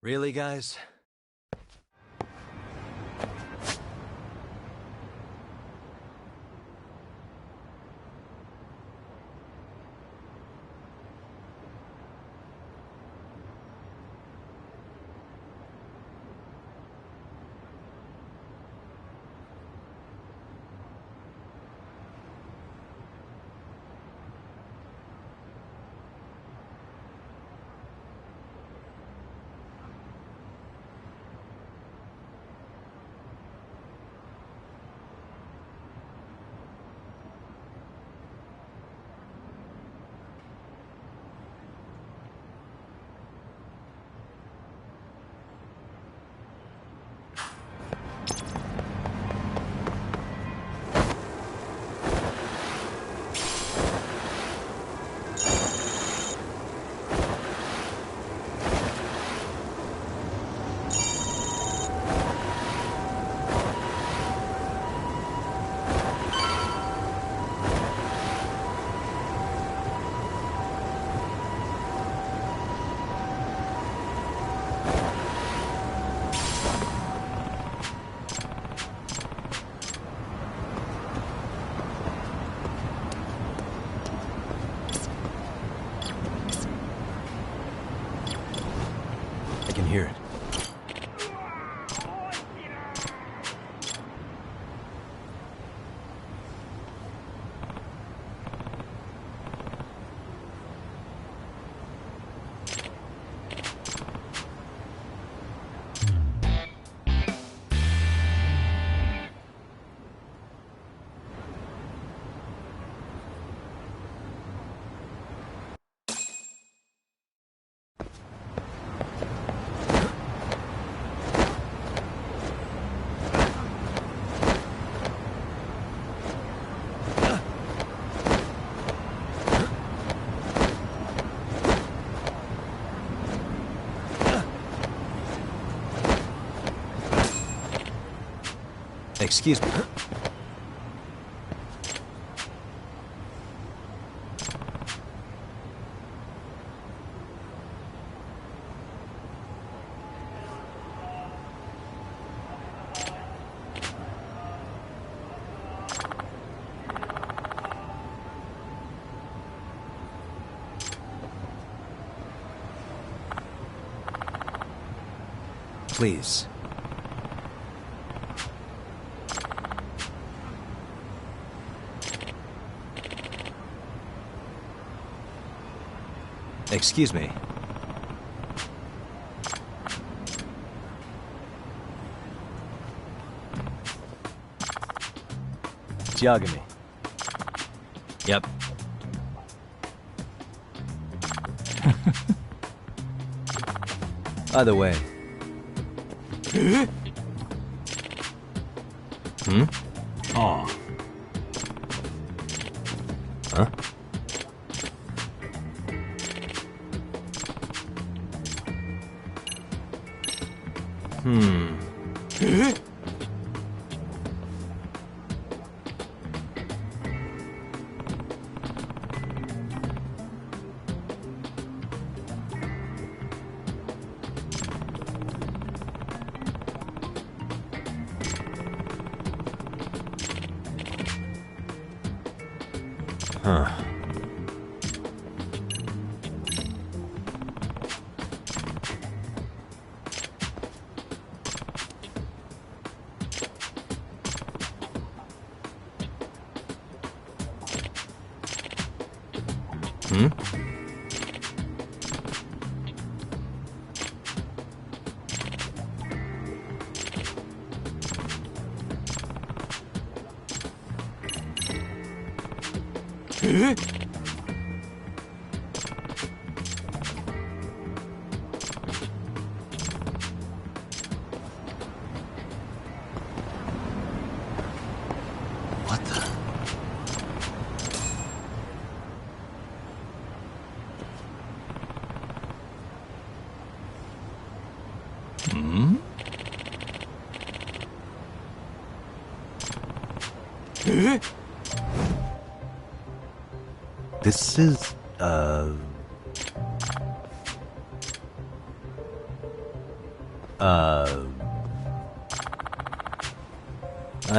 Really, guys? I can hear it. Excuse me. Please. Excuse me. Giagami. Yep. Either way. Hmm? Oh. Huh? Hmm. Huh. Hmm? What the? Hmm? this is, I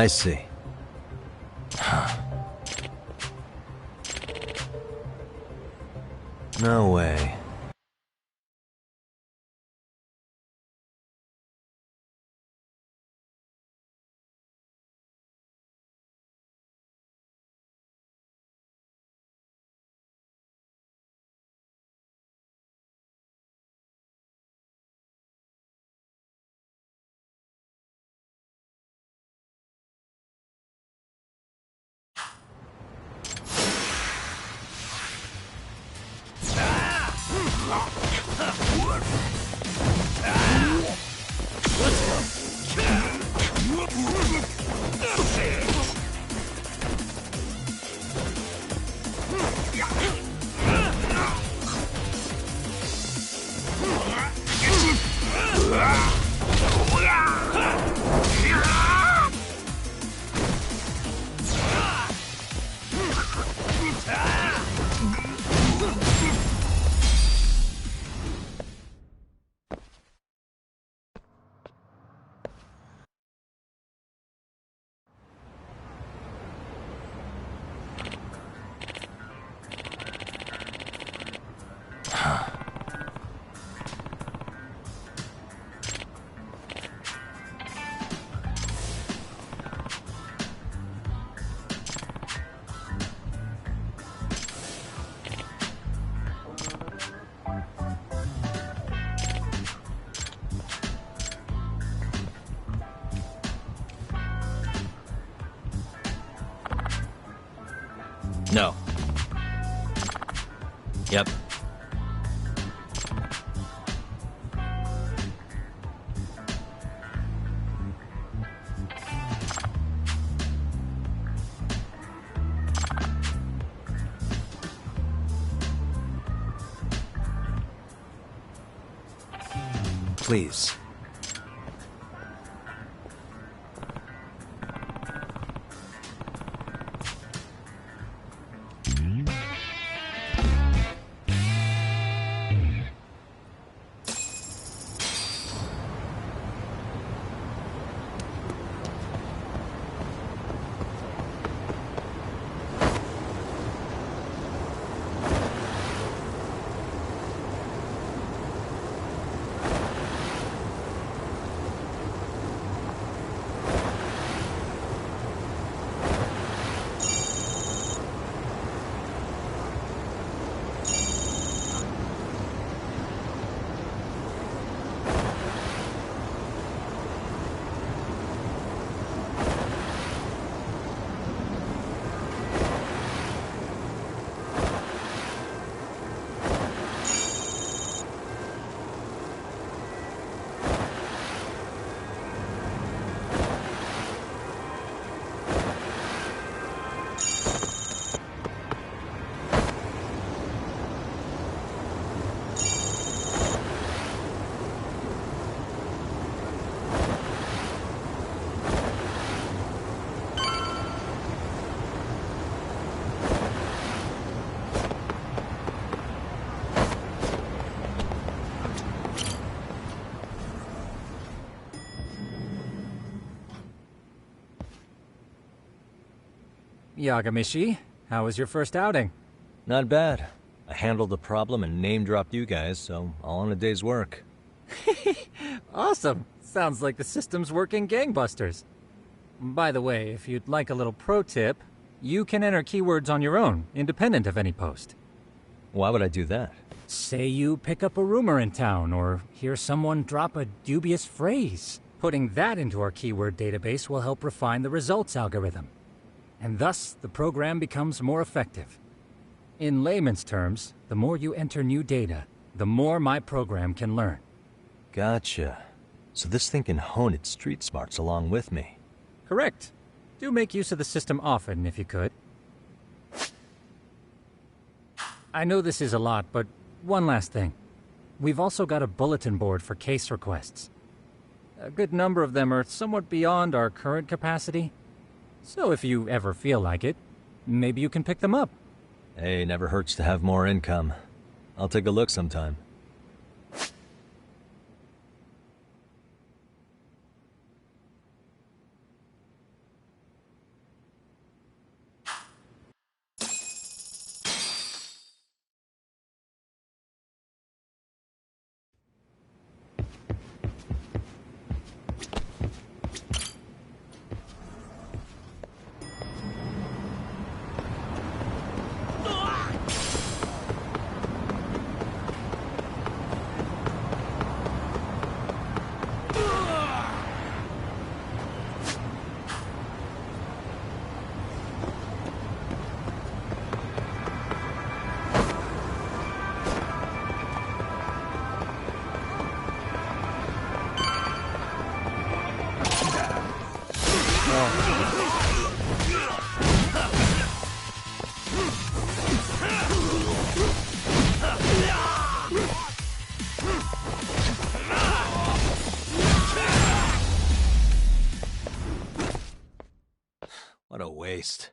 see. No way. No. Yep. Please. Yagamishi, how was your first outing? Not bad. I handled the problem and name-dropped you guys, so all in a day's work. Awesome! Sounds like the system's working gangbusters. By the way, if you'd like a little pro tip, you can enter keywords on your own, independent of any post. Why would I do that? Say you pick up a rumor in town, or hear someone drop a dubious phrase. Putting that into our keyword database will help refine the results algorithm. And thus, the program becomes more effective. In layman's terms, the more you enter new data, the more my program can learn. Gotcha. So this thing can hone its street smarts along with me. Correct. Do make use of the system often, if you could. I know this is a lot, but one last thing. We've also got a bulletin board for case requests. A good number of them are somewhat beyond our current capacity. So if you ever feel like it, maybe you can pick them up. Hey, never hurts to have more income. I'll take a look sometime. What a waste.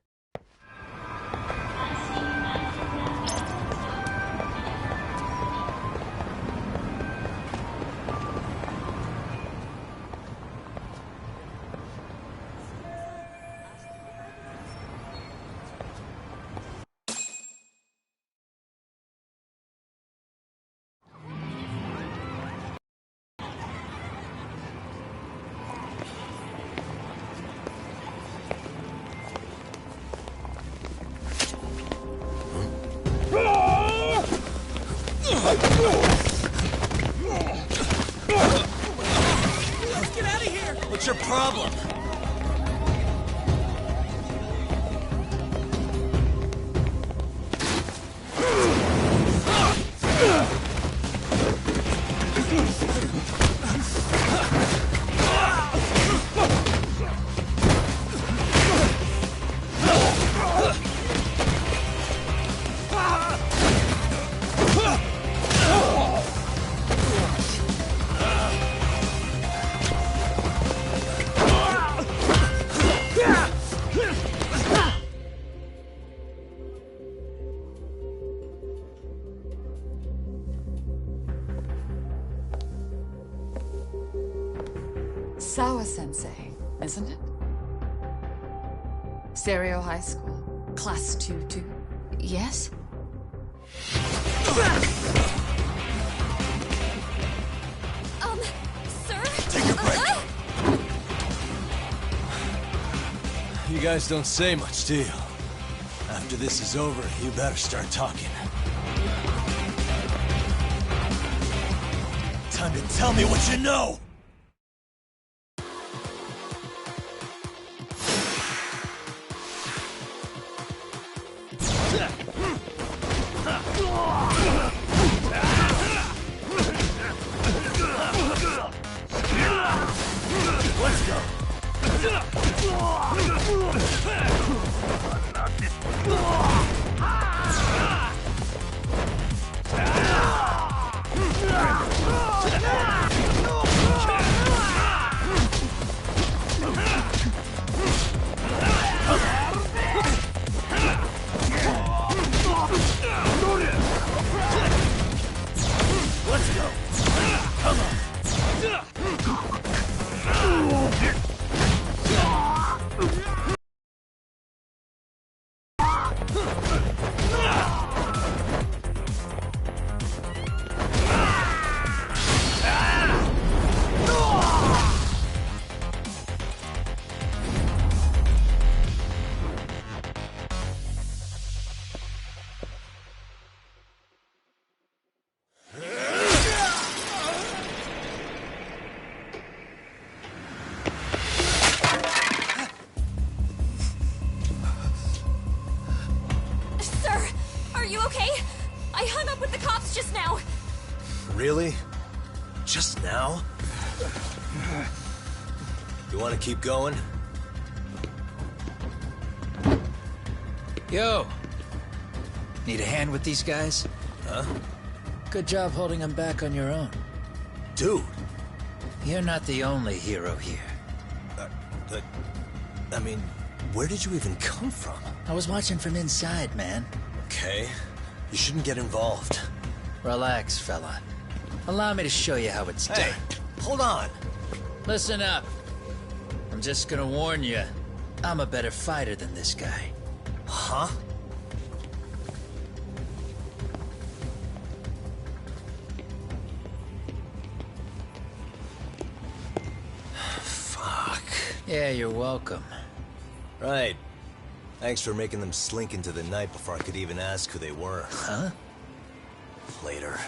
Let's get out of here! What's your problem? Sawa-sensei, isn't it? Stereo High School, Class 2-2. Yes? Sir? Take a break. You guys don't say much, do you? After this is over, you better start talking. Time to tell me what you know! Let's go! Let's go! Come on! Sir, are you okay? I hung up with the cops just now. Really? Just now? You want to keep going? Yo! Need a hand with these guys? Huh? Good job holding them back on your own. Dude! You're not the only hero here. I mean, where did you even come from? I was watching from inside, man. Okay. You shouldn't get involved. Relax, fella. Allow me to show you how it's Hey, done. hold on. Listen up. I'm just gonna warn you. I'm a better fighter than this guy. Huh? Fuck. Yeah, you're welcome. Right. Thanks for making them slink into the night before I could even ask who they were. Huh? Later.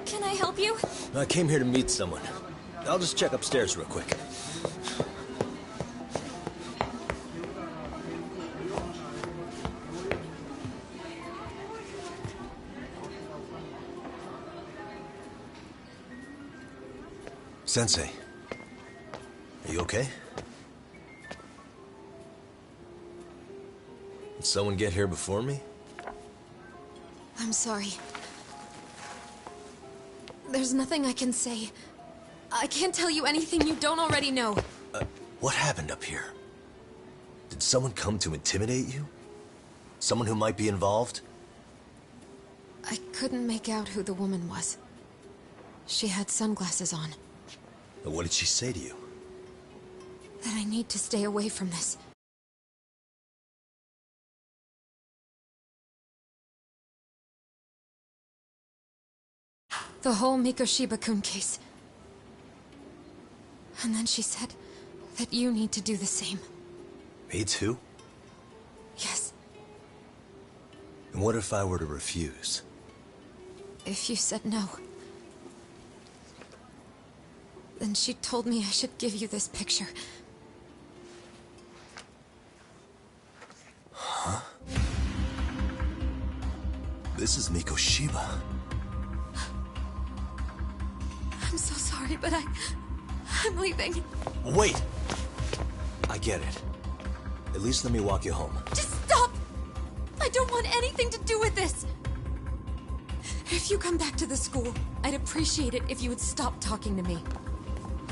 Can I help you? I came here to meet someone. I'll just check upstairs real quick. Sensei, are you okay? Did someone get here before me? I'm sorry. There's nothing I can say. I can't tell you anything you don't already know. What happened up here? Did someone come to intimidate you? Someone who might be involved? I couldn't make out who the woman was. She had sunglasses on. What did she say to you? That I need to stay away from this. The whole Mikoshiba-kun case. And then she said that you need to do the same. Me too? Yes, And what if I were to refuse? if you said no. Then she told me I should give you this picture. This is Mikoshiba. I'm so sorry, but I'm leaving. Wait! I get it. At least let me walk you home. Just stop! I don't want anything to do with this! If you come back to the school, I'd appreciate it if you would stop talking to me.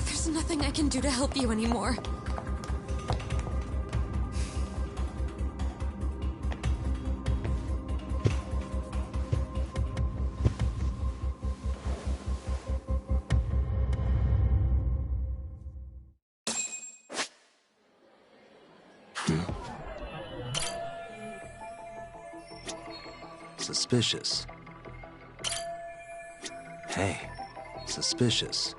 There's nothing I can do to help you anymore. Suspicious. Hey, suspicious.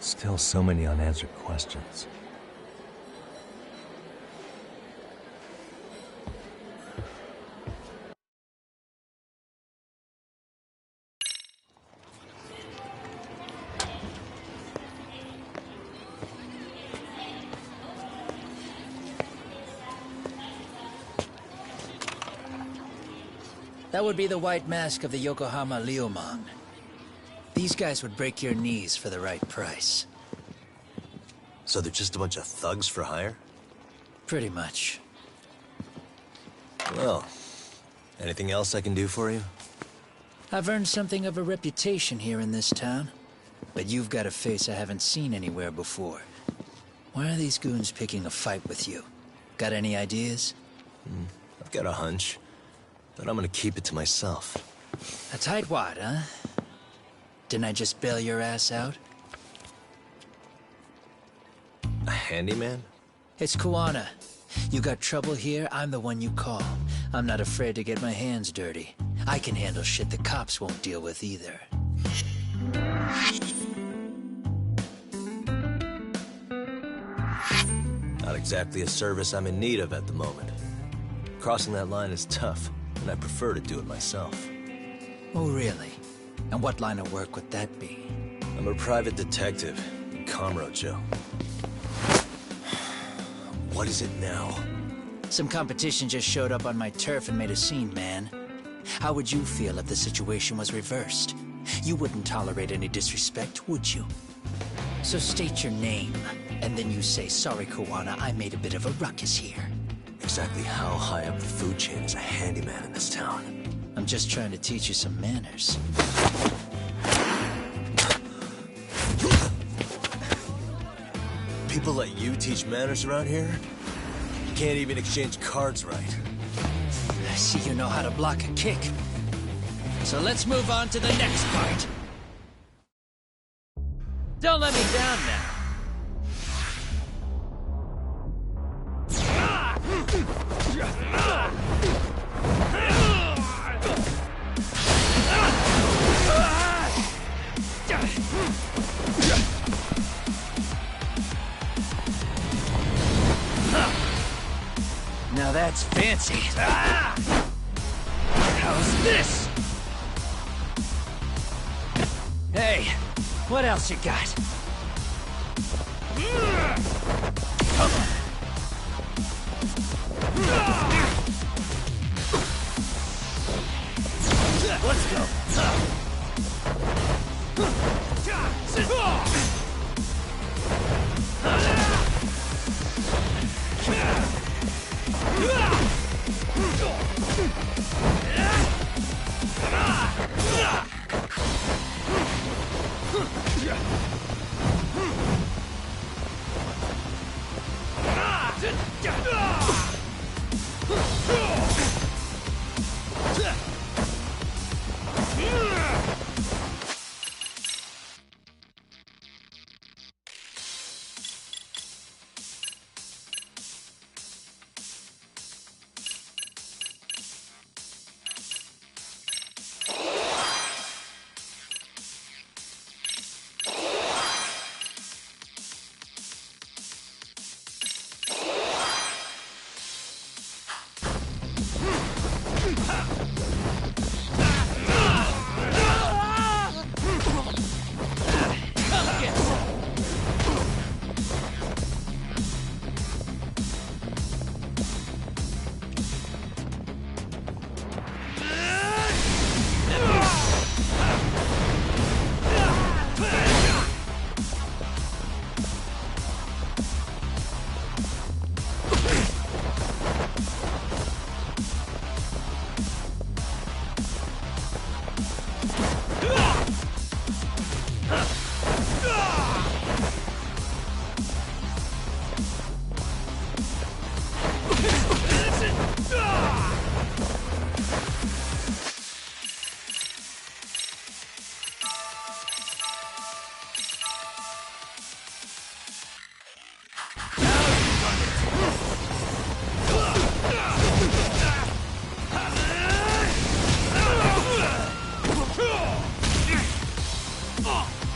Still so many unanswered questions. That would be the white mask of the Yokohama Liumang. These guys would break your knees for the right price. So they're just a bunch of thugs for hire? Pretty much. Well, anything else I can do for you? I've earned something of a reputation here in this town. But you've got a face I haven't seen anywhere before. Why are these goons picking a fight with you? Got any ideas? I've got a hunch, but I'm gonna keep it to myself. A tightwad, huh? Didn't I just bail your ass out? A handyman? It's Kuwana. You got trouble here, I'm the one you call. I'm not afraid to get my hands dirty. I can handle shit the cops won't deal with either. Not exactly a service I'm in need of at the moment. Crossing that line is tough, and I prefer to do it myself. Oh, really? And what line of work would that be? I'm a private detective, Kamurocho. What is it now? Some competition just showed up on my turf and made a scene, man. How would you feel if the situation was reversed? You wouldn't tolerate any disrespect, would you? So state your name, and then you say, "Sorry, Kuwana, I made a bit of a ruckus here." Exactly how high up the food chain is a handyman in this town? I'm just trying to teach you some manners. People let you teach manners around here? You can't even exchange cards right. I see you know how to block a kick. So let's move on to the next part. Don't let me down now. Now that's fancy. How's this? Hey, what else you got? Let's go.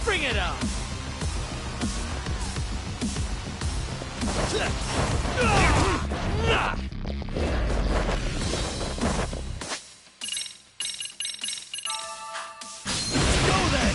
Bring it on! Go then!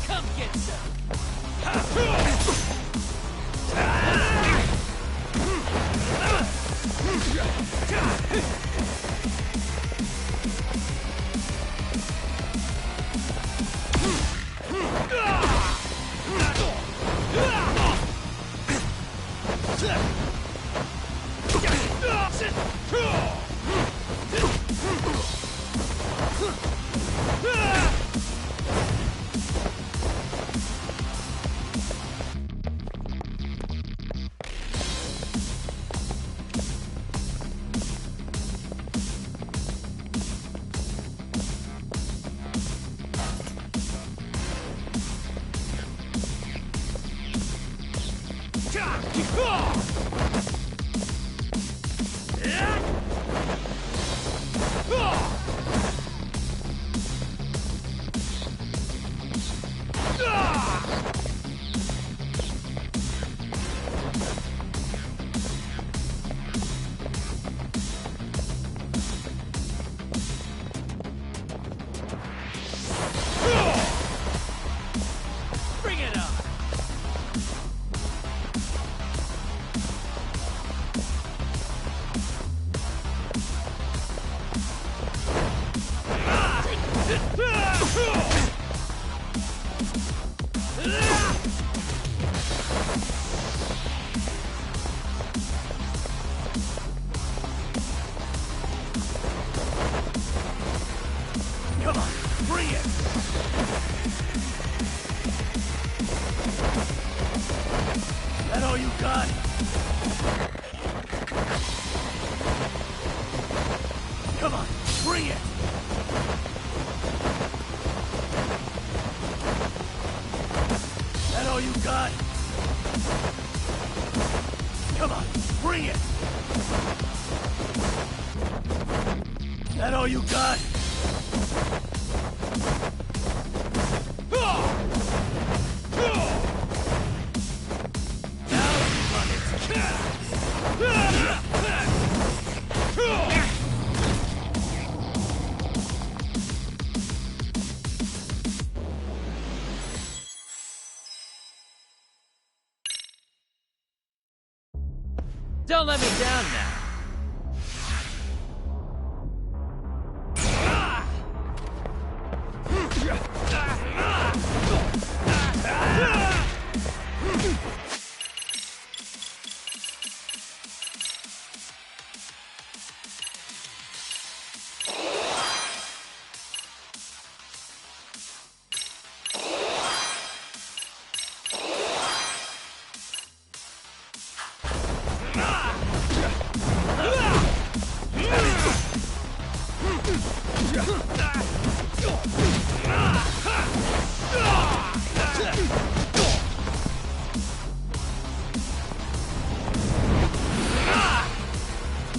Come get some! Come on, bring it! That all you got? Come on, bring it! That all you got? Come on, bring it! That all you got? Don't let me down now.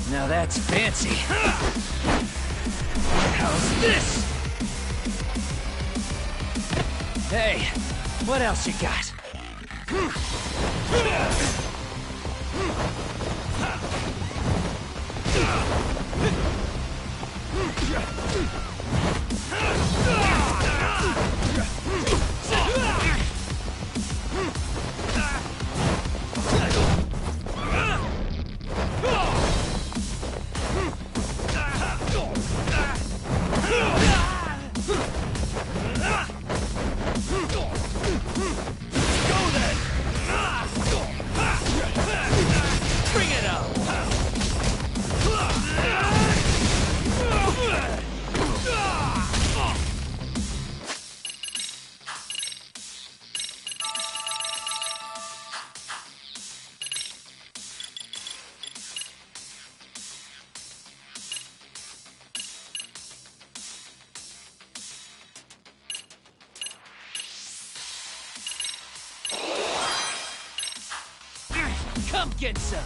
Now that's fancy. How's this? Hey, what else you got? Bring it up! Come get some!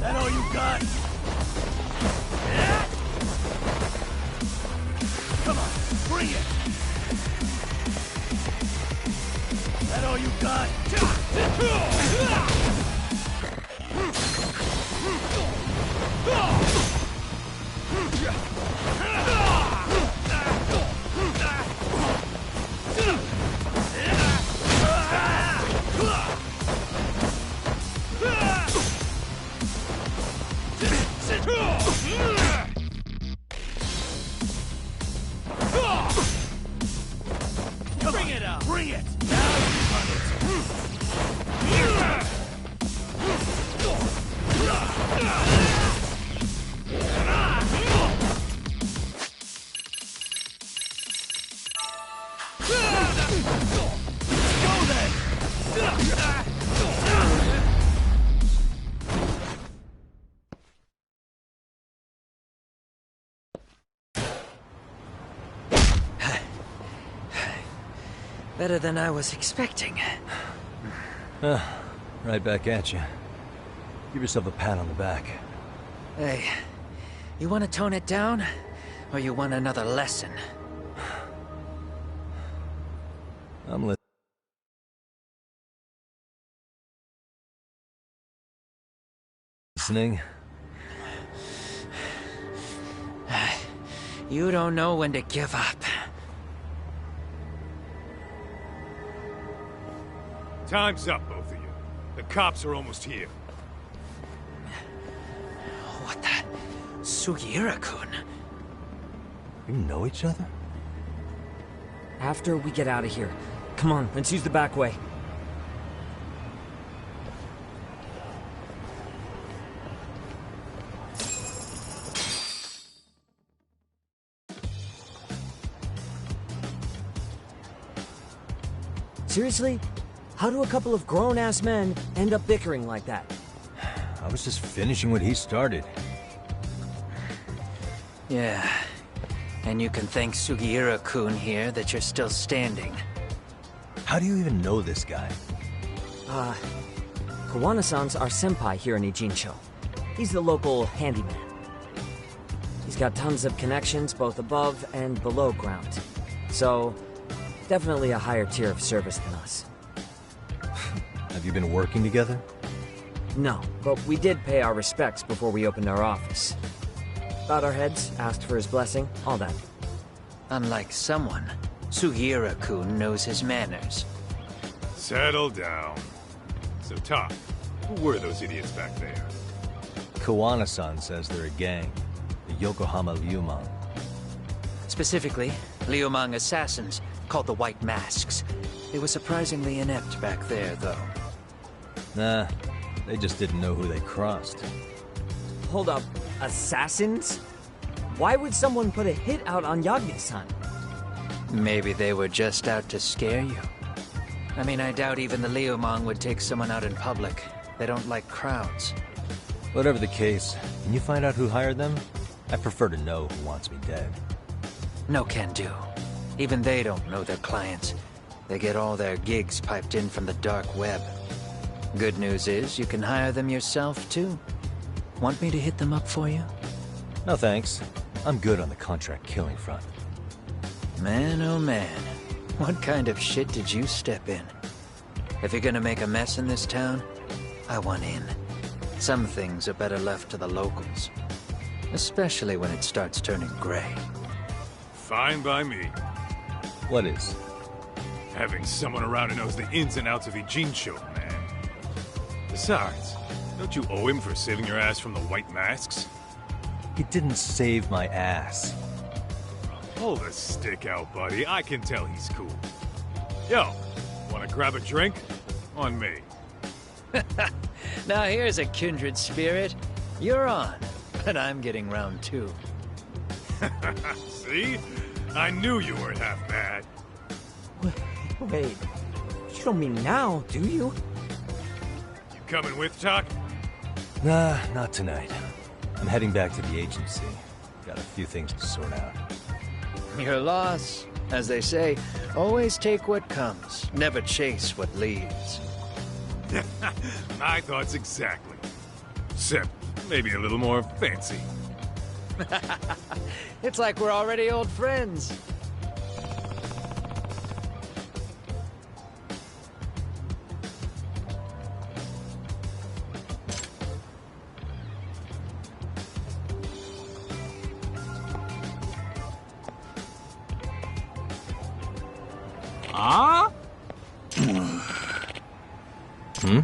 That all you got? Come on, bring it! That all you got? Better than I was expecting. Right back at you. Give yourself a pat on the back. Hey, you want to tone it down? Or you want another lesson? I'm listening. You don't know when to give up. Time's up, both of you. The cops are almost here. What the? Sugiura-kun? You know each other? After we get out of here. Come on, let's use the back way. Seriously? How do a couple of grown-ass men end up bickering like that? I was just finishing what he started. Yeah. And you can thank Sugiura-kun here that you're still standing. How do you even know this guy? Kawana-san's our senpai here in Ijincho. He's the local handyman. He's got tons of connections both above and below ground. So, definitely a higher tier of service than us. Have you been working together? No, but we did pay our respects before we opened our office. Bowed our heads, asked for his blessing, all that. Unlike someone, Sugiura-kun knows his manners. Settle down. So, Top, who were those idiots back there? Kawana-san says they're a gang. The Yokohama Ryumang. Specifically, Liumang assassins, called the White Masks. They were surprisingly inept back there, though. Nah, they just didn't know who they crossed. Hold up, assassins? Why would someone put a hit out on Yagami-san? Maybe they were just out to scare you. I mean, I doubt even the Liumang would take someone out in public. They don't like crowds. Whatever the case, can you find out who hired them? I prefer to know who wants me dead. No can do. Even they don't know their clients. They get all their gigs piped in from the dark web. Good news is, you can hire them yourself, too. Want me to hit them up for you? No thanks. I'm good on the contract killing front. Man, oh man. What kind of shit did you step in? If you're gonna make a mess in this town, I want in. Some things are better left to the locals. Especially when it starts turning gray. Fine by me. What is? Having someone around who knows the ins and outs of Ijincho, man. Besides, don't you owe him for saving your ass from the White Masks? He didn't save my ass. Pull the stick out, buddy. I can tell he's cool. Yo, wanna grab a drink? On me. Now here's a kindred spirit. You're on, but I'm getting round two. See? I knew you weren't half bad. Wait, you don't mean now, do you? You coming with, Tuck? Nah, not tonight. I'm heading back to the agency. Got a few things to sort out. Your loss. As they say, always take what comes, never chase what leaves. My thoughts exactly. Except maybe a little more fancy. It's like we're already old friends. Ah? Hmm?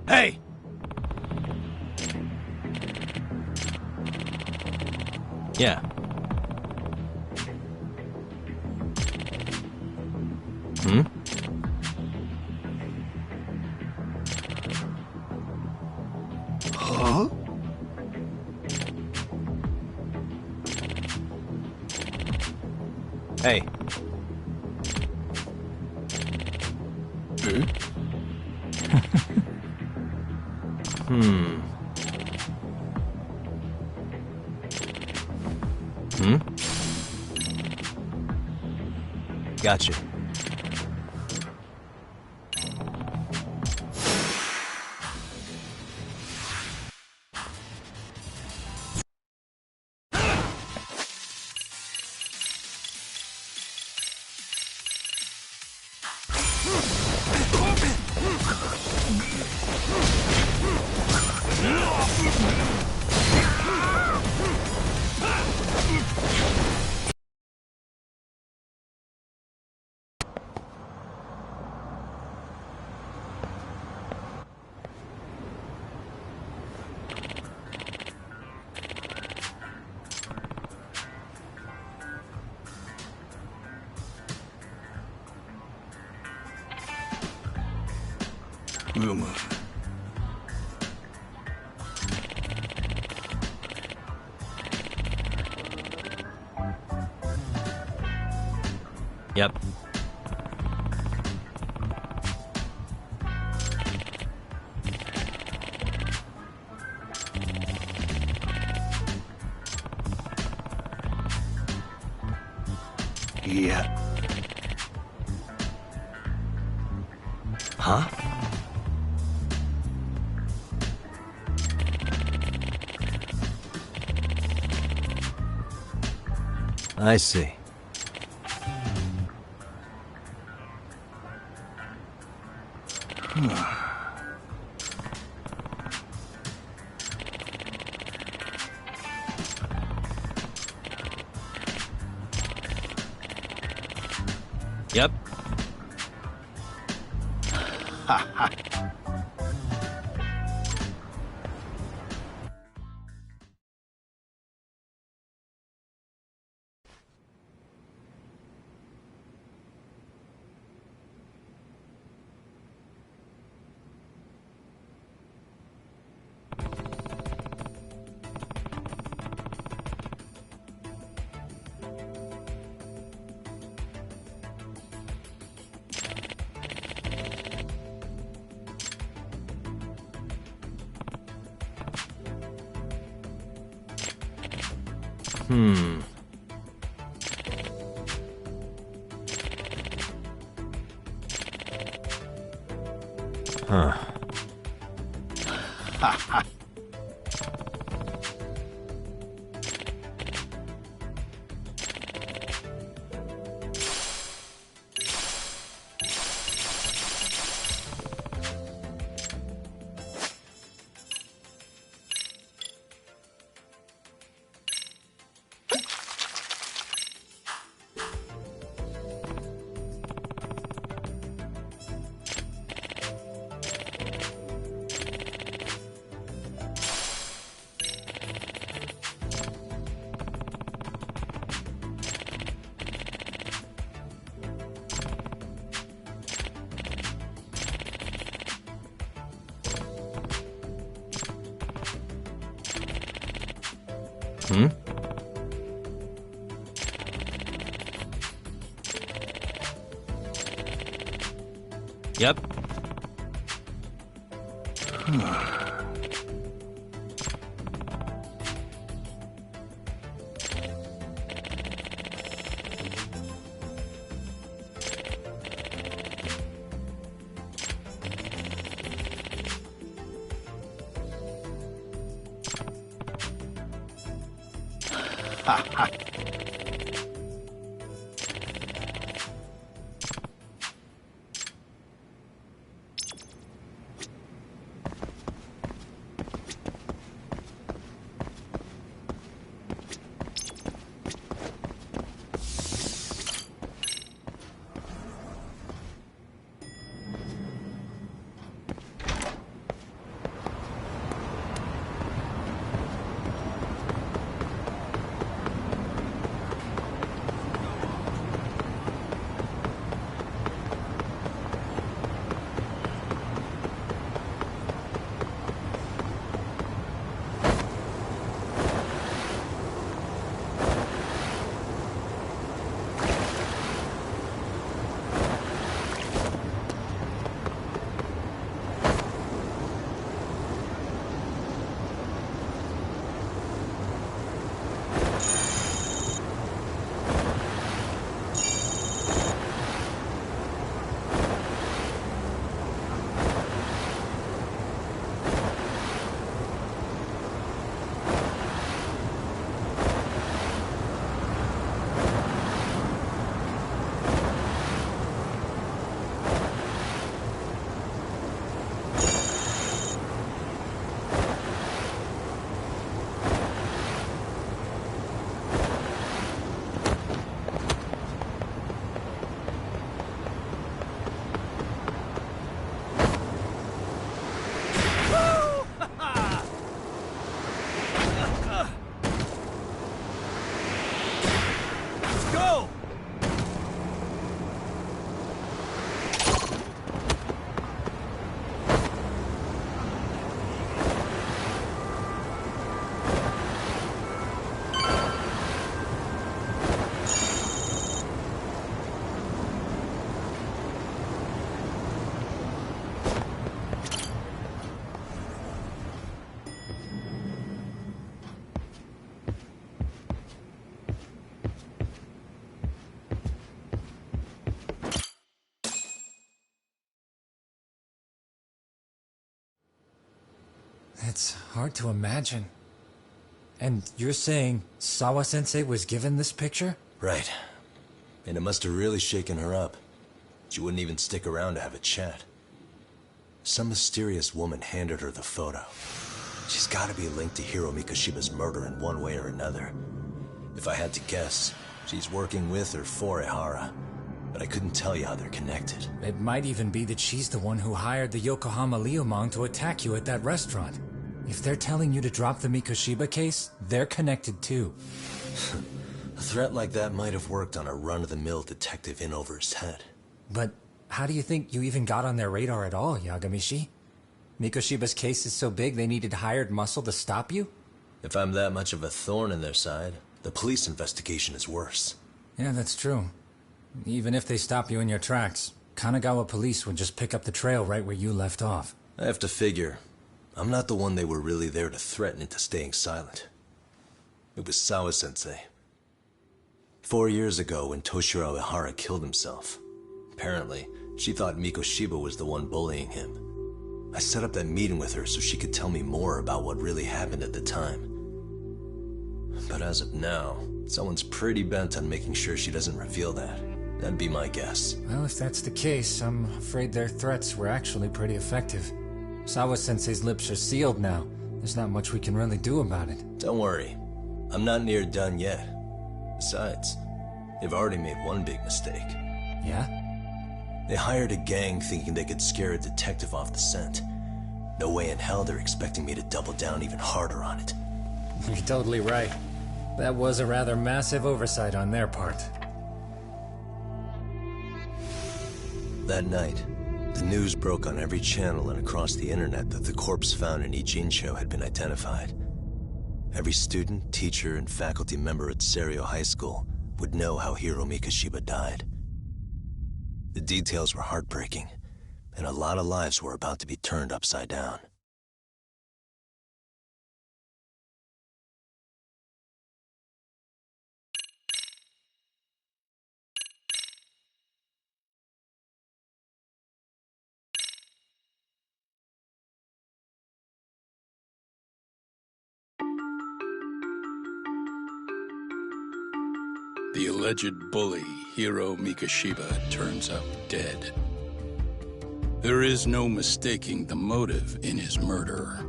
Hey! Yeah. Hmm? Huh? Hey. Hmm? Gotcha. Yep. Yeah. Huh? I see. Yep. Huh. Yep. It's hard to imagine. And you're saying Sawa-sensei was given this picture? Right. And it must have really shaken her up. She wouldn't even stick around to have a chat. Some mysterious woman handed her the photo. She's gotta be linked to Hiro Mikoshiba's murder in one way or another. If I had to guess, she's working with or for Ehara. But I couldn't tell you how they're connected. It might even be that she's the one who hired the Yokohama Liumang to attack you at that restaurant. If they're telling you to drop the Mikoshiba case, they're connected too. A threat like that might have worked on a run-of-the-mill detective in over his head. But how do you think you even got on their radar at all, Yagamishi? Mikoshiba's case is so big they needed hired muscle to stop you? If I'm that much of a thorn in their side, the police investigation is worse. Yeah, that's true. Even if they stop you in your tracks, Kanagawa police would just pick up the trail right where you left off. I have to figure, I'm not the one they were really there to threaten into staying silent. It was Sawa-sensei. 4 years ago when Toshiro Ehara killed himself, apparently, she thought Mikoshiba was the one bullying him. I set up that meeting with her so she could tell me more about what really happened at the time. But as of now, someone's pretty bent on making sure she doesn't reveal that. That'd be my guess. Well, if that's the case, I'm afraid their threats were actually pretty effective. Sawa-sensei's lips are sealed now. There's not much we can really do about it. Don't worry. I'm not near done yet. Besides, they've already made one big mistake. Yeah? They hired a gang thinking they could scare a detective off the scent. No way in hell they're expecting me to double down even harder on it. You're totally right. That was a rather massive oversight on their part. That night, the news broke on every channel and across the internet that the corpse found in Ijincho had been identified. Every student, teacher, and faculty member at Seiryo High School would know how Hiro Mikoshiba died. The details were heartbreaking, and a lot of lives were about to be turned upside down. The alleged bully, Hiro Mikoshiba, turns up dead. There is no mistaking the motive in his murder.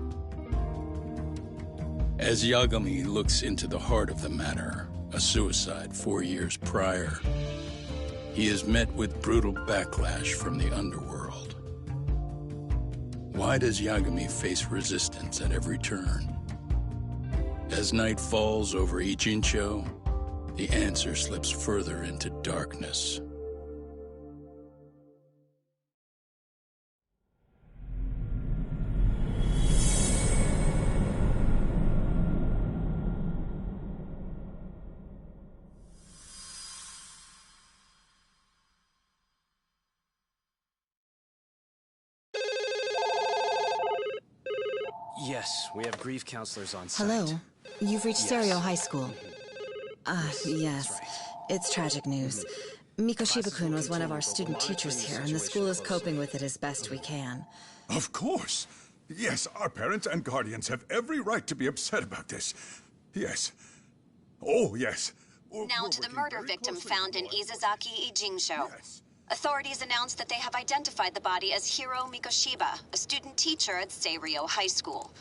As Yagami looks into the heart of the matter, a suicide 4 years prior, he is met with brutal backlash from the underworld. Why does Yagami face resistance at every turn? As night falls over Ijincho, the answer slips further into darkness. Yes, we have grief counselors on site. Hello. You've reached Seiryo High School. Yes. Right. It's tragic news. Mikoshiba-kun was one of our student teachers here, and the school is coping with it as best we can. Of course. Yes, our parents and guardians have every right to be upset about this. Yes. Oh, yes. Now to the murder victim found in Izazaki Ijincho. Yes. Authorities announced that they have identified the body as Hiro Mikoshiba, a student teacher at Seiryo High School.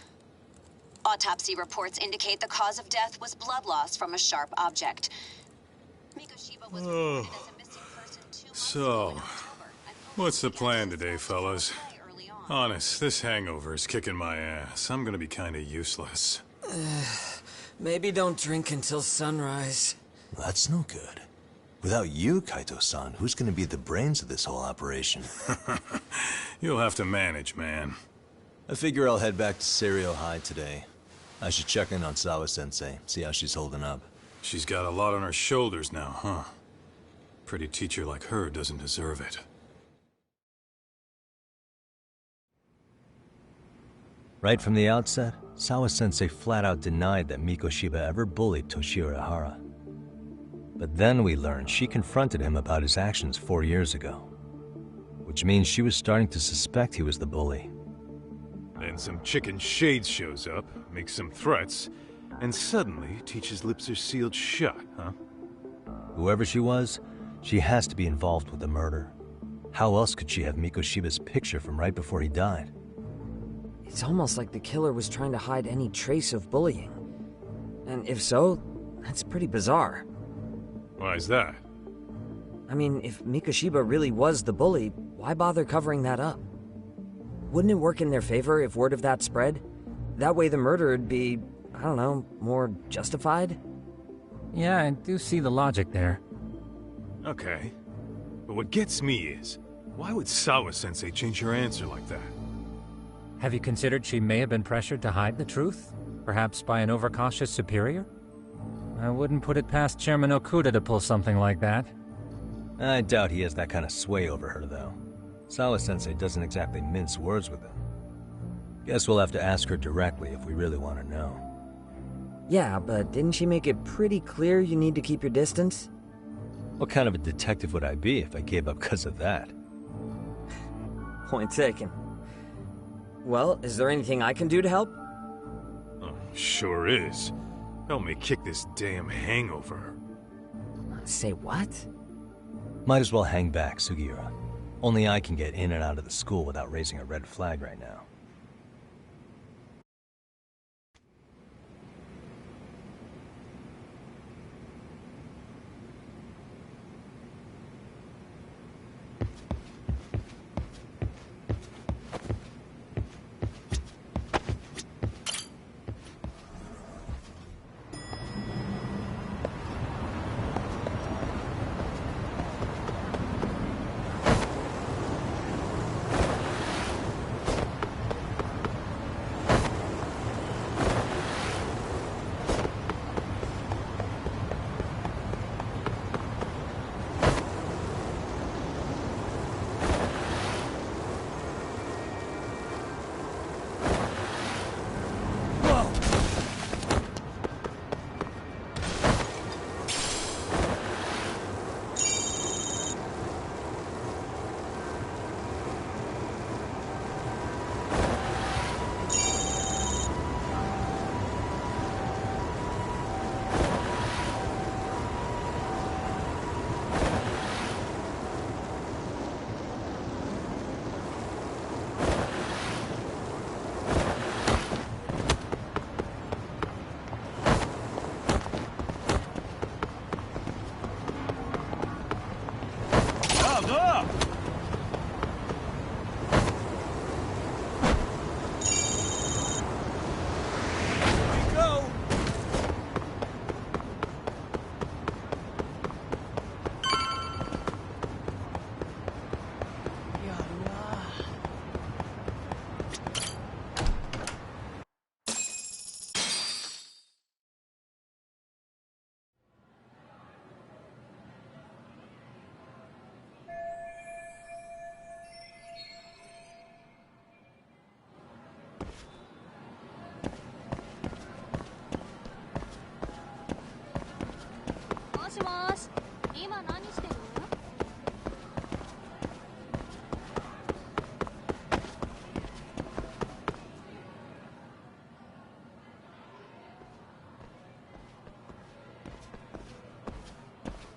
Autopsy reports indicate the cause of death was blood loss from a sharp object. Mikoshiba was reported as a missing person 2 months ago in October. What's the plan today, fellas? Honest, this hangover is kicking my ass. I'm gonna be kinda useless. Maybe don't drink until sunrise. That's no good. Without you, Kaito-san, who's gonna be the brains of this whole operation? You'll have to manage, man. I figure I'll head back to Seiryo High today. I should check in on Sawa-sensei, see how she's holding up. She's got a lot on her shoulders now, huh? Pretty teacher like her doesn't deserve it. Right from the outset, Sawa-sensei flat out denied that Mikoshiba ever bullied Toshiro Ehara. But then we learned she confronted him about his actions 4 years ago. Which means she was starting to suspect he was the bully. Then some chicken Shades shows up, makes some threats, and suddenly Teach's lips are sealed shut, huh? Whoever she was, she has to be involved with the murder. How else could she have Mikoshiba's picture from right before he died? It's almost like the killer was trying to hide any trace of bullying. And if so, that's pretty bizarre. Why is that? I mean, if Mikoshiba really was the bully, why bother covering that up? Wouldn't it work in their favor if word of that spread? That way the murder would be, I don't know, more justified? Yeah, I do see the logic there. Okay. But what gets me is, why would Sawa-sensei change her answer like that? Have you considered she may have been pressured to hide the truth? Perhaps by an overcautious superior? I wouldn't put it past Chairman Okuda to pull something like that. I doubt he has that kind of sway over her, though. Sawa-sensei doesn't exactly mince words with him. Guess we'll have to ask her directly if we really want to know. Yeah, but didn't she make it pretty clear you need to keep your distance? What kind of a detective would I be if I gave up because of that? Point taken. Well, is there anything I can do to help? Oh, sure is. Help me kick this damn hangover. Say what? Might as well hang back, Sugiura. Only I can get in and out of the school without raising a red flag right now.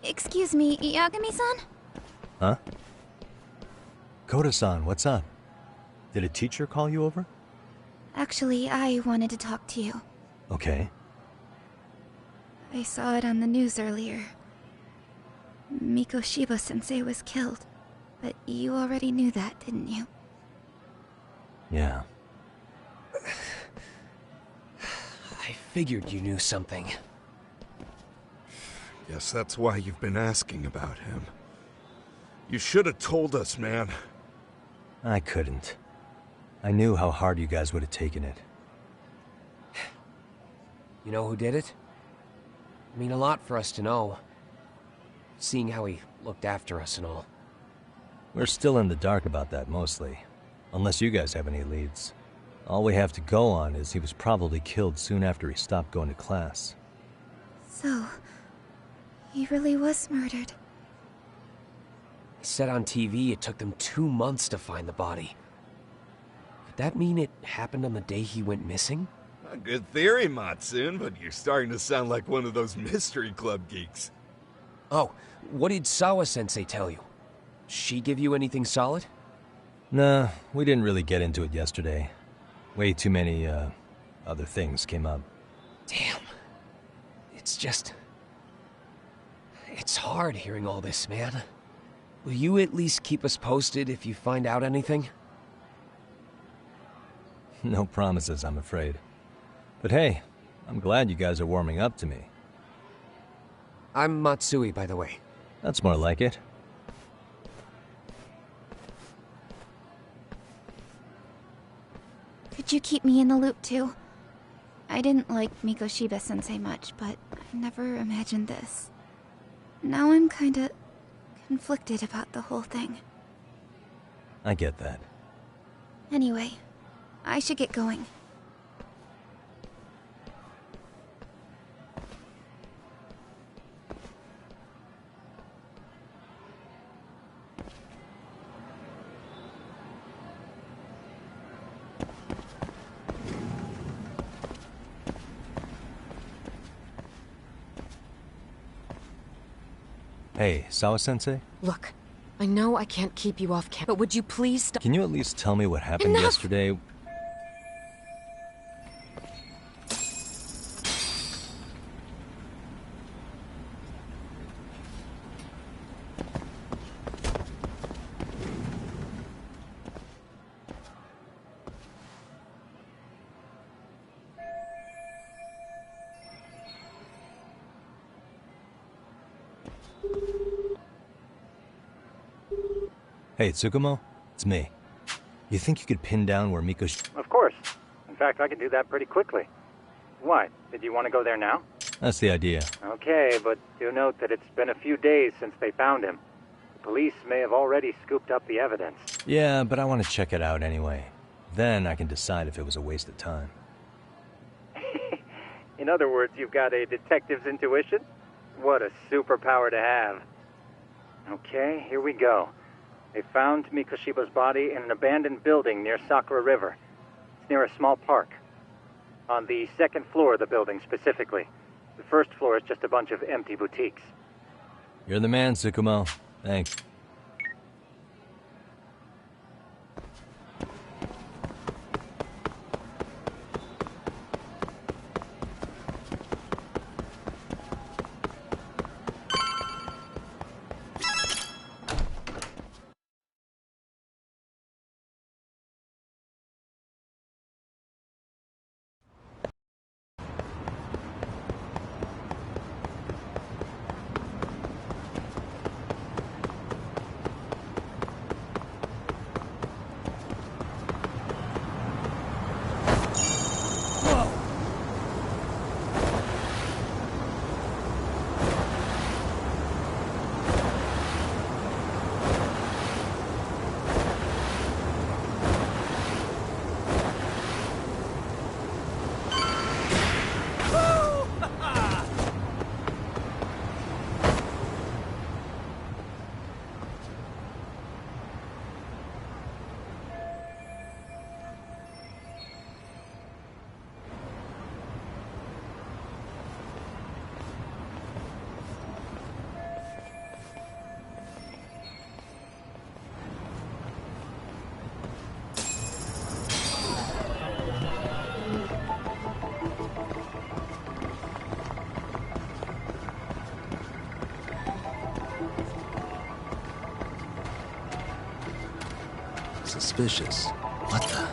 Excuse me, Yagami-san? Huh? Koda-san, what's up? Did a teacher call you over? Actually, I wanted to talk to you. Okay. I saw it on the news earlier. Mikoshiba-sensei was killed. But you already knew that, didn't you? Yeah. I figured you knew something. Guess that's why you've been asking about him. You should have told us, man. I couldn't. I knew how hard you guys would have taken it. You know who did it? I mean, a lot for us to know. Seeing how he looked after us and all. We're still in the dark about that, mostly. Unless you guys have any leads. All we have to go on is he was probably killed soon after he stopped going to class. So, he really was murdered. They said on TV it took them 2 months to find the body. Could that mean it happened on the day he went missing? A good theory, Matsune, but you're starting to sound like one of those mystery club geeks. Oh, what did Sawa-sensei tell you? She give you anything solid? Nah, we didn't really get into it yesterday. Way too many, other things came up. Damn. It's just... It's hard hearing all this, man. Will you at least keep us posted if you find out anything? No promises, I'm afraid. But hey, I'm glad you guys are warming up to me. I'm Matsui, by the way. That's more like it. Could you keep me in the loop too? I didn't like Mikoshiba-sensei much, but I never imagined this. Now I'm kinda conflicted about the whole thing. I get that. Anyway, I should get going. Hey, Sawa-sensei? Look, I know I can't keep you off camera, but would you please stop? Can you at least tell me what happened yesterday? Hey, Tsukumo? It's me. You think you could pin down where Of course. In fact, I can do that pretty quickly. What? Did you want to go there now? That's the idea. Okay, but do note that it's been a few days since they found him. The police may have already scooped up the evidence. Yeah, but I want to check it out anyway. Then I can decide if it was a waste of time. In other words, you've got a detective's intuition? What a superpower to have. Okay, here we go. They found Mikoshiba's body in an abandoned building near Sakura River. It's near a small park. On the second floor of the building, specifically. The first floor is just a bunch of empty boutiques. You're the man, Tsukumo. Thanks. Suspicious. What the?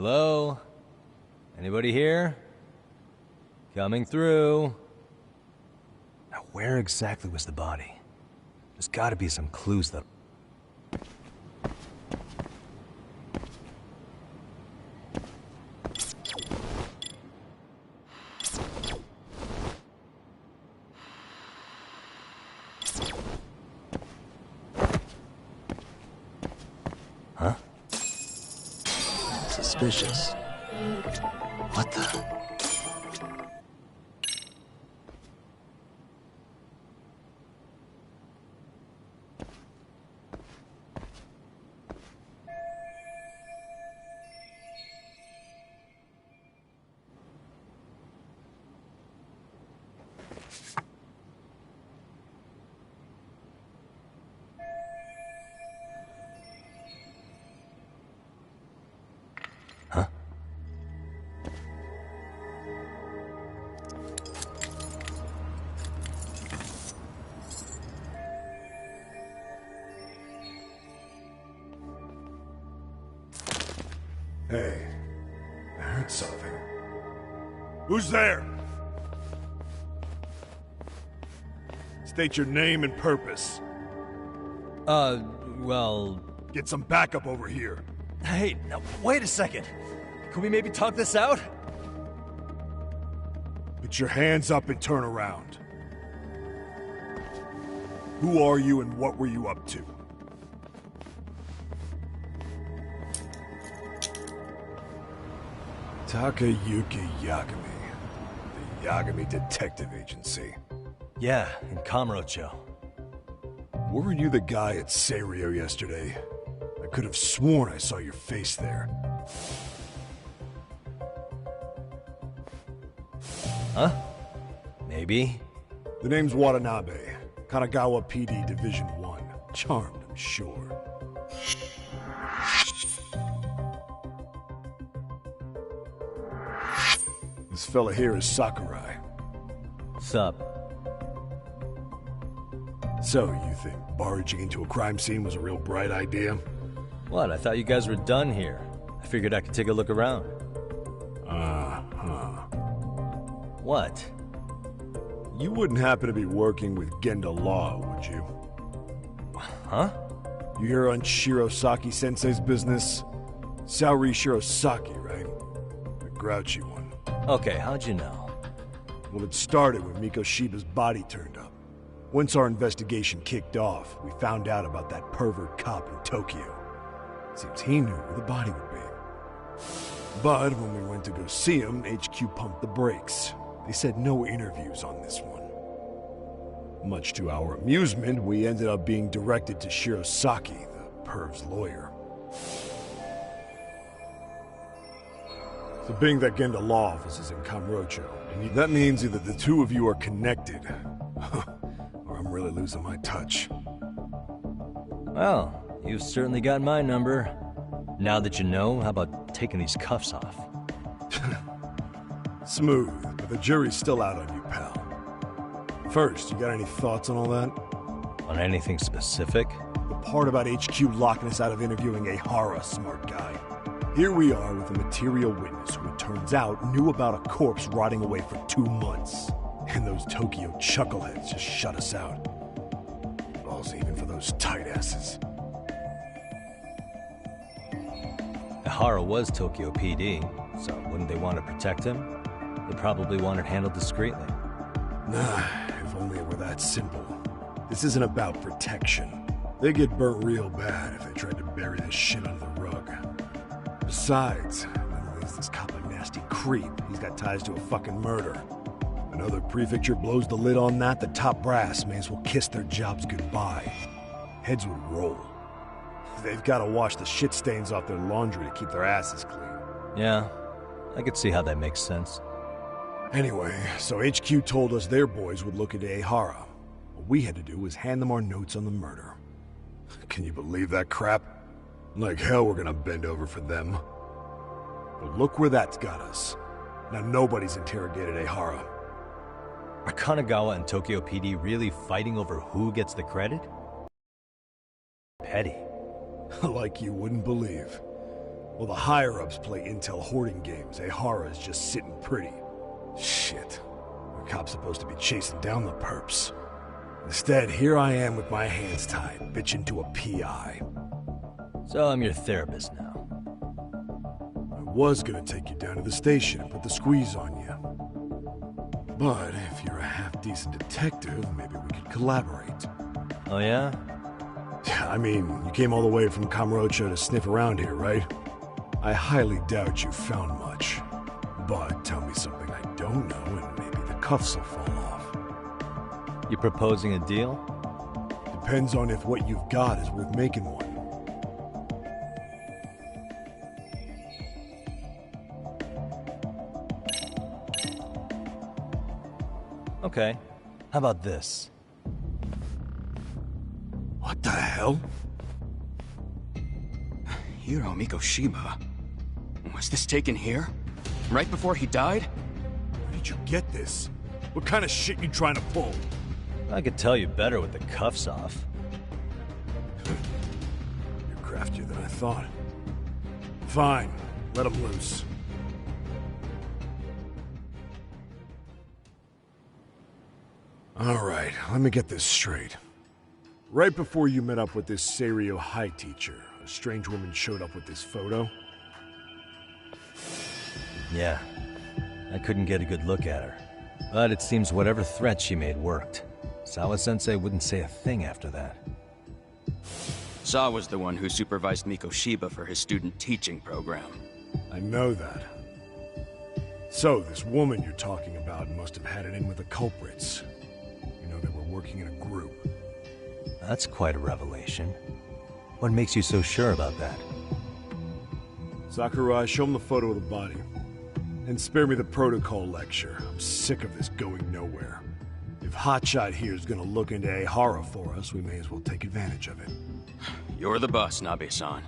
Hello? Anybody here? Coming through. Now, where exactly was the body? There's gotta be some clues that... Huh? Suspicious. What the... Hey, I heard something. Who's there? State your name and purpose. Well... Get some backup over here. Hey, now, wait a second. Can we maybe talk this out? Put your hands up and turn around. Who are you and what were you up to? Takayuki Yagami. The Yagami Detective Agency. Yeah, in Kamurocho. Weren't you the guy at Seiryo yesterday? I could have sworn I saw your face there. Huh? Maybe. The name's Watanabe. Kanagawa PD Division 1. Charmed, I'm sure. This fella here is Sakurai. Sup? So, you think barging into a crime scene was a real bright idea? What? I thought you guys were done here. I figured I could take a look around. Uh-huh. What? You wouldn't happen to be working with Genda Law, would you? Huh? You hear on Shirosaki-sensei's business? Saori Shirosaki, right? The grouchy one. Okay, how'd you know? Well, it started when Mikoshiba's body turned up. Once our investigation kicked off, we found out about that pervert cop in Tokyo. Seems he knew where the body would be. But when we went to go see him, HQ pumped the brakes. They said no interviews on this one. Much to our amusement, we ended up being directed to Shirosaki, the perv's lawyer. So being that Genda Law office is in Kamurocho, that means either the two of you are connected, or I'm really losing my touch. Well, you've certainly got my number. Now that you know, how about taking these cuffs off? Smooth, but the jury's still out on you, pal. First, you got any thoughts on all that? On anything specific? The part about HQ locking us out of interviewing a Hara, smart guy. Here we are with a material witness who, it turns out, knew about a corpse rotting away for 2 months. And those Tokyo chuckleheads just shut us out. Balls even for those tight asses. Hara was Tokyo PD, so wouldn't they want to protect him? They probably want it handled discreetly. Nah, if only it were that simple. This isn't about protection. They get burnt real bad if they tried to bury this shit under the rug. Besides, not only is this cop a nasty creep, he's got ties to a fucking murder. Another prefecture blows the lid on that, the top brass may as well kiss their jobs goodbye. Heads would roll. They've got to wash the shit stains off their laundry to keep their asses clean. Yeah, I could see how that makes sense. Anyway, so HQ told us their boys would look into Ehara. What we had to do was hand them our notes on the murder. Can you believe that crap? Like hell we're gonna bend over for them. But look where that's got us. Now nobody's interrogated Ehara. Are Kanagawa and Tokyo PD really fighting over who gets the credit? Petty. Like you wouldn't believe. While the higher-ups play intel hoarding games, Ehara is just sitting pretty. Shit. The cop's supposed to be chasing down the perps. Instead, here I am with my hands tied, bitching to a PI. So I'm your therapist now. I was gonna take you down to the station and put the squeeze on you. But if you're a half-decent detective, maybe we could collaborate. Oh yeah? I mean, you came all the way from Kamurocho to sniff around here, right? I highly doubt you found much. But tell me something I don't know and maybe the cuffs will fall off. You proposing a deal? Depends on if what you've got is worth making one. Okay. How about this? What the hell? Hiro Mikoshiba. Was this taken here? Right before he died? Where did you get this? What kind of shit you trying to pull? I could tell you better with the cuffs off. You're craftier than I thought. Fine. Let him loose. Alright, let me get this straight. Right before you met up with this Seiryo High teacher, a strange woman showed up with this photo? Yeah. I couldn't get a good look at her. But it seems whatever threat she made worked. Sawa-sensei wouldn't say a thing after that. Saw was the one who supervised Mikoshiba for his student teaching program. I know that. So, this woman you're talking about must have had it in with the culprits. You know, they were working in a group. That's quite a revelation. What makes you so sure about that? Sakurai, show him the photo of the body. And spare me the protocol lecture. I'm sick of this going nowhere. If Hotshot here is gonna look into Ehara for us, we may as well take advantage of it. You're the boss, Nabe-san.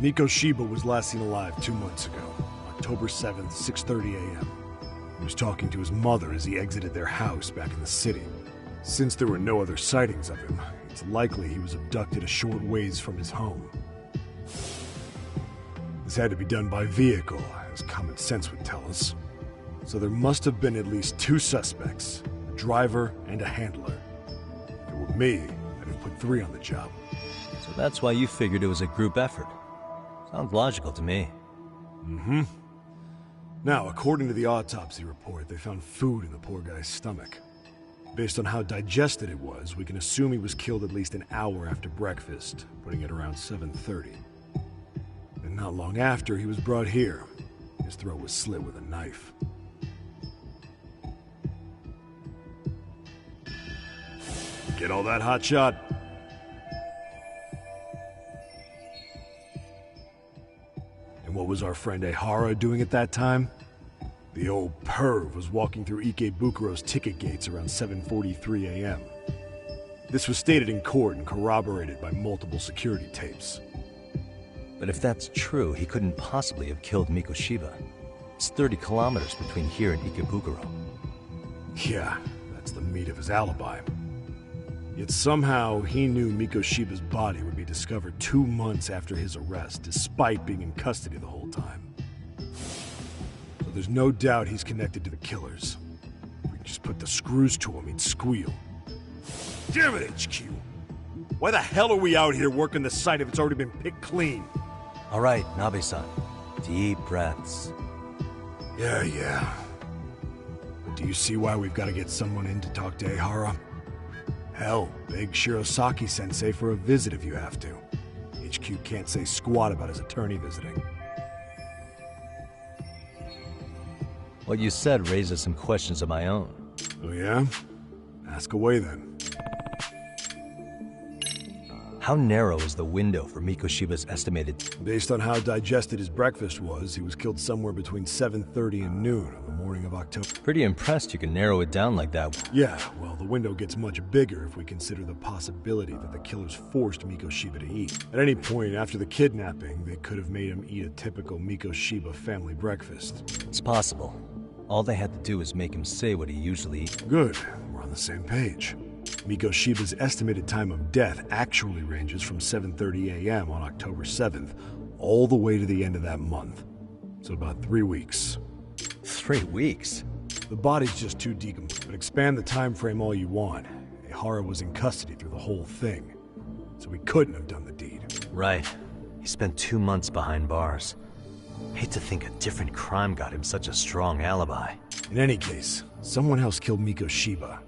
Mikoshiba was last seen alive 2 months ago, October 7th, 6:30 a.m. He was talking to his mother as he exited their house back in the city. Since there were no other sightings of him, it's likely he was abducted a short ways from his home. This had to be done by vehicle, as common sense would tell us. So there must have been at least 2 suspects, a driver and a handler. If it were me, I'd have put 3 on the job. So that's why you figured it was a group effort. Sounds logical to me. Mm-hmm. Now, according to the autopsy report, they found food in the poor guy's stomach. Based on how digested it was, we can assume he was killed at least an hour after breakfast, putting it around 7:30. And not long after, he was brought here. His throat was slit with a knife. Get all that, Hotshot? And what was our friend Ehara doing at that time? The old perv was walking through Ikebukuro's ticket gates around 7:43 a.m. This was stated in court and corroborated by multiple security tapes. But if that's true, he couldn't possibly have killed Mikoshiba. It's 30 kilometers between here and Ikebukuro. Yeah, that's the meat of his alibi. Yet somehow he knew Mikoshiba's body would be discovered 2 months after his arrest, despite being in custody the whole time. So there's no doubt he's connected to the killers. If we could just put the screws to him, he'd squeal. Damn it, HQ! Why the hell are we out here working the site if it's already been picked clean? All right, Nabe-san. Deep breaths. Yeah. But do you see why we've got to get someone in to talk to Ehara? Hell, beg Shirosaki-sensei for a visit if you have to. HQ can't say squat about his attorney visiting. What you said raises some questions of my own. Oh yeah? Ask away then. How narrow is the window for Mikoshiba's estimated... Based on how digested his breakfast was, he was killed somewhere between 7:30 and noon on the morning of October. Pretty impressed you can narrow it down like that. Yeah, well, the window gets much bigger if we consider the possibility that the killers forced Mikoshiba to eat. At any point after the kidnapping, they could have made him eat a typical Mikoshiba family breakfast. It's possible. All they had to do is make him say what he usually eats. Good. on the same page. Mikoshiba's estimated time of death actually ranges from 7:30 a.m. on October 7th all the way to the end of that month. So about 3 weeks. 3 weeks? The body's just too decomposed, but expand the time frame all you want. Ehara was in custody through the whole thing, so he couldn't have done the deed. Right. He spent 2 months behind bars. Hate to think a different crime got him such a strong alibi. In any case, someone else killed Mikoshiba.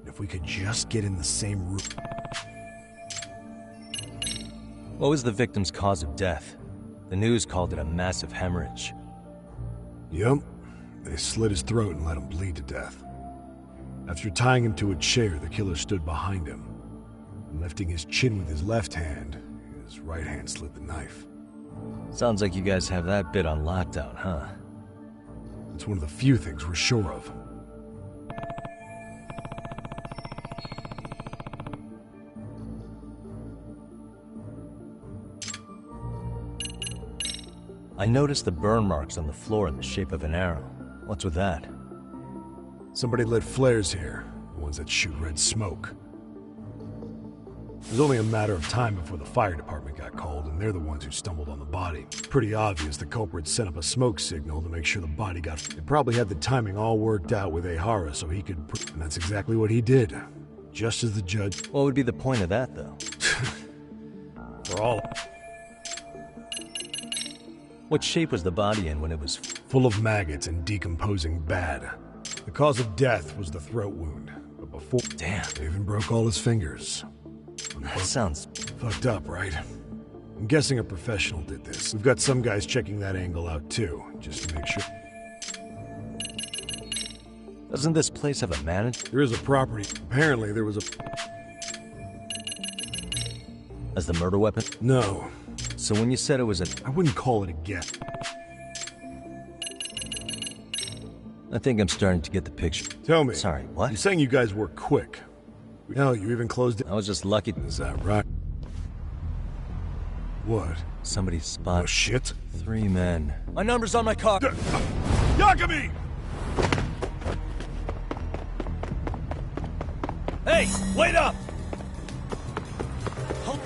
If we could just get in the same room... What was the victim's cause of death? The news called it a massive hemorrhage. Yep. They slit his throat and let him bleed to death. After tying him to a chair, the killer stood behind him. And lifting his chin with his left hand, his right hand slid the knife. Sounds like you guys have that bit on lockdown, huh? It's one of the few things we're sure of. I noticed the burn marks on the floor in the shape of an arrow. What's with that? Somebody lit flares here, the ones that shoot red smoke. It was only a matter of time before the fire department got called, and they're the ones who stumbled on the body. Pretty obvious the culprit set up a smoke signal to make sure the body got... They probably had the timing all worked out with Ehara so he could... And that's exactly what he did. Just as the judge... What would be the point of that, though? For all... What shape was the body in when it was... Full of maggots and decomposing bad. The cause of death was the throat wound, but before... Damn. They even broke all his fingers. That sounds... Fucked up, right? I'm guessing a professional did this. We've got some guys checking that angle out too, just to make sure. Doesn't this place have a manager? There is a property. Apparently there was a... As the murder weapon? No. So when you said it was a... I wouldn't call it a guess. I think I'm starting to get the picture. Tell me. Sorry, what? You're saying you guys were quick. Hell, you even closed it. I was just lucky. Is that right? What? Somebody spotted... Oh, shit. 3 men. My number's on my car. Yakami! Hey, wait up! Hold...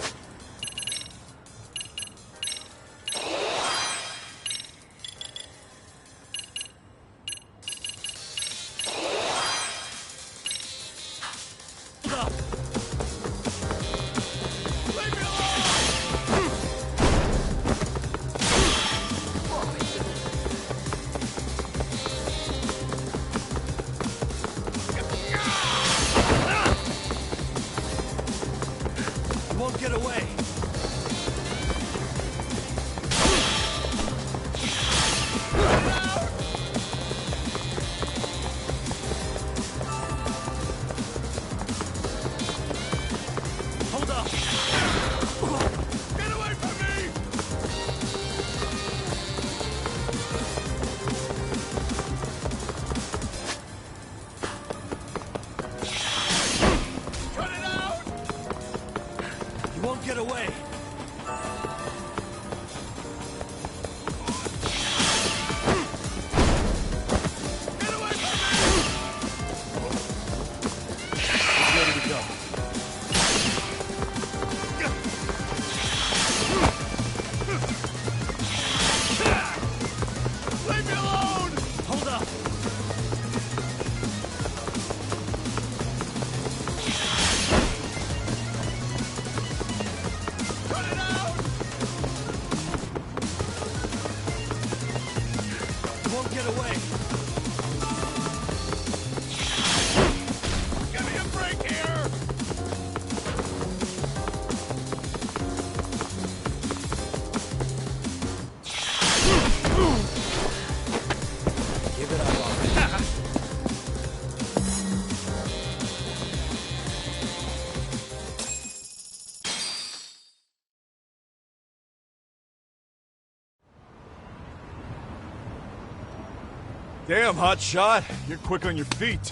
Damn, hotshot. You're quick on your feet.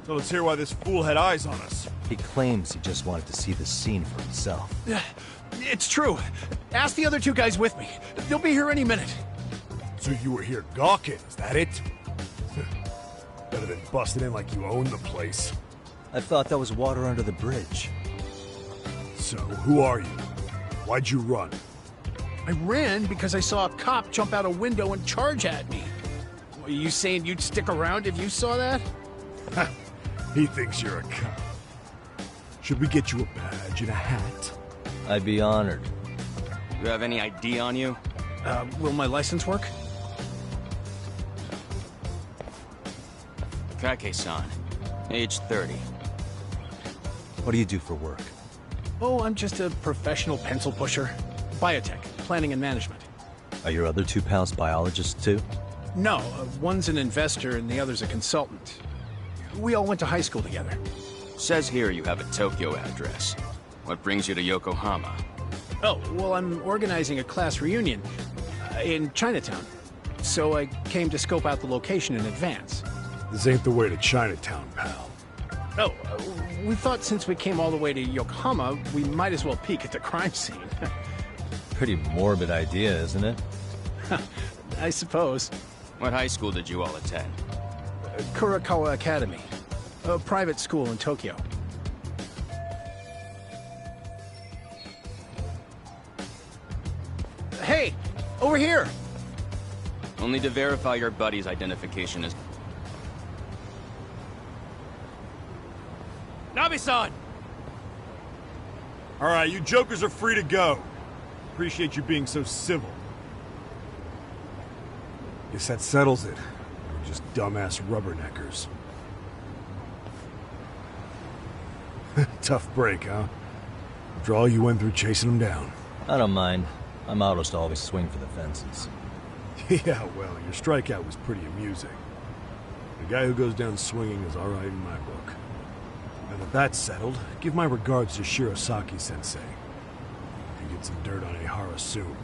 So let's hear why this fool had eyes on us. He claims he just wanted to see the scene for himself. It's true. Ask the other 2 guys with me. They'll be here any minute. So you were here gawking, is that it? Better rather than busting in like you own the place. I thought that was water under the bridge. So, who are you? Why'd you run? I ran because I saw a cop jump out a window and charge at me. Are you saying you'd stick around if you saw that? He thinks you're a cop. Should we get you a badge and a hat? I'd be honored. You have any ID on you? Will my license work? Kake-san, age 30. What do you do for work? Oh, I'm just a professional pencil pusher. Biotech, planning and management. Are your other two pals biologists too? No, one's an investor and the other's a consultant. We all went to high school together. Says here you have a Tokyo address. What brings you to Yokohama? Oh, well, I'm organizing a class reunion in Chinatown. So I came to scope out the location in advance. This ain't the way to Chinatown, pal. Oh, we thought since we came all the way to Yokohama, we might as well peek at the crime scene. Pretty morbid idea, isn't it? I suppose. What high school did you all attend? Kurakawa Academy, a private school in Tokyo. Hey, over here! We'll need to verify your buddy's identification as... Nabi-san! Alright, you jokers are free to go. Appreciate you being so civil. Guess that settles it. We're just dumbass rubberneckers. Tough break, huh? After all you went through chasing them down. I don't mind. I'm out to always swing for the fences. Yeah, well, your strikeout was pretty amusing. The guy who goes down swinging is alright in my book. Now that that's settled, give my regards to Shirosaki-sensei. You get some dirt on Ehara soon.